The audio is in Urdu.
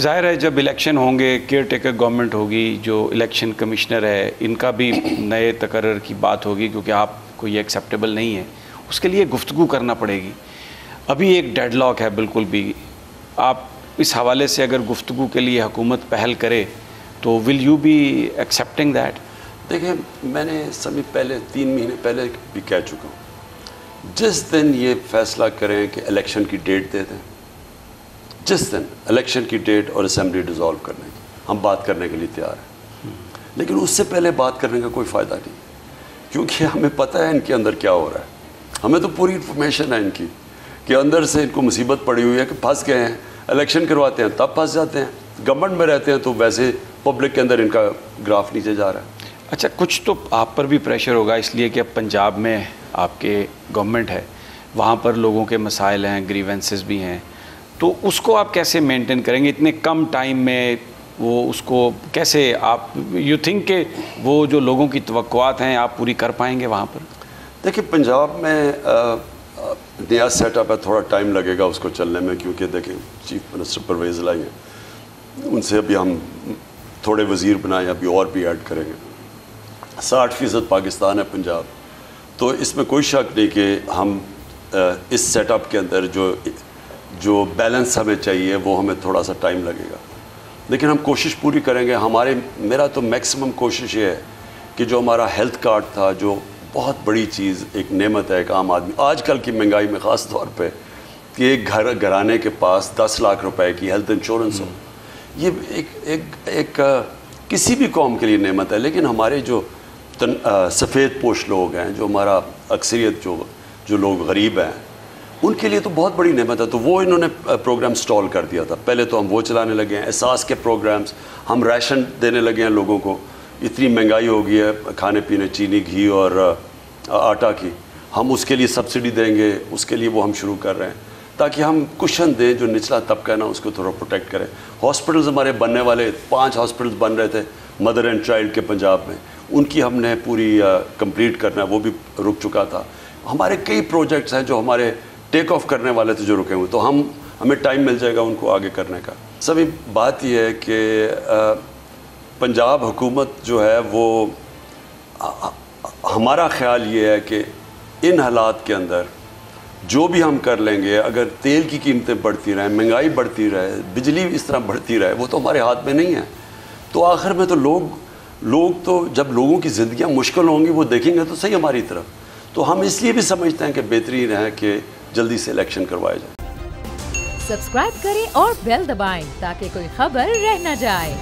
ظاہر ہے جب الیکشن ہوں گے، کیئر ٹیکر گورنمنٹ ہوگی، جو الیکشن کمشنر ہے ان کا بھی نئے تقرر کی بات ہوگی، کیونکہ آپ کو یہ ایکسیپٹیبل نہیں ہے، اس کے لیے گفتگو کرنا پڑے گی. ابھی ایک ڈیڈ لاک ہے بالکل بھی. آپ اس حوالے سے اگر گفتگو کے لیے حکومت پہل کرے تو will you be accepting that? دیکھیں، میں نے سبھی پہلے 3 مہینے پہلے بھی کہہ چکا ہوں، جس دن یہ فیصلہ کریں کہ الیکشن کی ڈیٹ دے دیں، جس دن الیکشن کی ڈیٹ اور اسمبلی ڈیزالو کرنے کی، ہم بات کرنے کے لیے تیار ہیں. لیکن اس سے پہلے بات کرنے کا کوئی فائدہ نہیں، کیونکہ ہمیں پتہ ہے ان کے اندر کیا ہو رہا ہے. ہمیں تو پوری انفارمیشن ہے ان کی کہ اندر سے ان کو مصیبت پڑی ہوئی ہے کہ پھنس گئے ہیں. الیکشن کرواتے ہیں تب پھنس جاتے ہیں، گورنمنٹ میں رہتے ہیں تو ویسے پبلک کے اندر ان کا گراف نیچے جا رہا ہے. اچھا، کچھ تو آپ پر بھی پریشر ہوگا، اس لیے کہ اب پنجاب میں آپ کے گورنمنٹ ہے، وہاں پر لوگوں کے مسائل ہیں، گریونسز بھی ہیں، تو اس کو آپ کیسے مینٹین کریں گے اتنے کم ٹائم میں؟ وہ اس کو کیسے آپ یو تھنک کہ وہ جو لوگوں کی توقعات ہیں آپ پوری کر پائیں گے وہاں پر؟ دیکھیں، پنجاب میں نیا سیٹ اپ ہے، تھوڑا ٹائم لگے گا اس کو چلنے میں، کیونکہ دیکھیں چیف منسٹر پرویز الہی ہیں، ان سے ابھی ہم تھوڑے وزیر بنائے، ابھی اور بھی ایڈ کریں گے. 60% پاکستان ہے پنجاب، تو اس میں کوئی شک نہیں کہ ہم اس سیٹ اپ کے اندر جو بیلنس ہمیں چاہیے وہ ہمیں تھوڑا سا ٹائم لگے گا. لیکن ہم کوشش پوری کریں گے. میرا تو میکسیمم کوشش یہ ہے کہ جو ہمارا ہیلتھ کارڈ تھا، جو بہت بڑی چیز، ایک نعمت ہے ایک عام آدمی آج کل کی مہنگائی میں خاص طور پہ، کہ ایک گھرانے کے پاس 10 لاکھ روپے کی ہیلتھ انشورنس ہو، یہ ایک کسی بھی قوم کے لیے نعمت ہے. لیکن ہمارے جو سفید پوش لوگ ہیں، جو ہمارا اکثریت جو لوگ غریب ہیں، ان کے لیے تو بہت بڑی نعمت ہے. تو وہ انہوں نے پروگرام سٹال کر دیا تھا. پہلے تو ہم وہ چلانے لگے ہیں، احساس کے پروگرامز، ہم ریشن دینے لگے ہیں لوگوں کو. اتنی مہنگائی ہو گئی ہے کھانے پینے، چینی، گھی اور آٹا کی، ہم اس کے لیے سبسڈی دیں گے، اس کے لیے وہ ہم شروع کر رہے ہیں تاکہ ہم کشن دیں جو نچلا طبقہ ہے نا، اس کو تھوڑا پروٹیکٹ کریں. ہاسپٹلز ہمارے بننے والے 5 ہاسپٹلز بن رہے تھے مدر اینڈ چائلڈ کے پنجاب میں، ان کی ہم نے پوری کمپلیٹ کرنا ہے، وہ بھی رک چکا تھا. ہمارے کئی پروجیکٹس ہیں جو ہمارے ٹیک آف کرنے والے تھے جو رکے ہوئے، تو ہمیں ٹائم مل جائے گا ان کو آگے کرنے کا. سبھی بات یہ ہے کہ پنجاب حکومت جو ہے وہ، ہمارا خیال یہ ہے کہ ان حالات کے اندر جو بھی ہم کر لیں گے، اگر تیل کی قیمتیں بڑھتی رہیں، مہنگائی بڑھتی رہے، بجلی اس طرح بڑھتی رہے، وہ تو ہمارے ہاتھ میں نہیں ہے. تو آخر میں تو لوگ تو جب لوگوں کی زندگیاں مشکل ہوں گی وہ دیکھیں گے تو صحیح ہماری طرف. تو ہم اس لیے بھی سمجھتے ہیں کہ بہترین ہے کہ جلدی سے الیکشن کروائے جائے. سبسکرائب کریں اور بیل دبائیں تاکہ کوئی خبر رہ نہ جائے.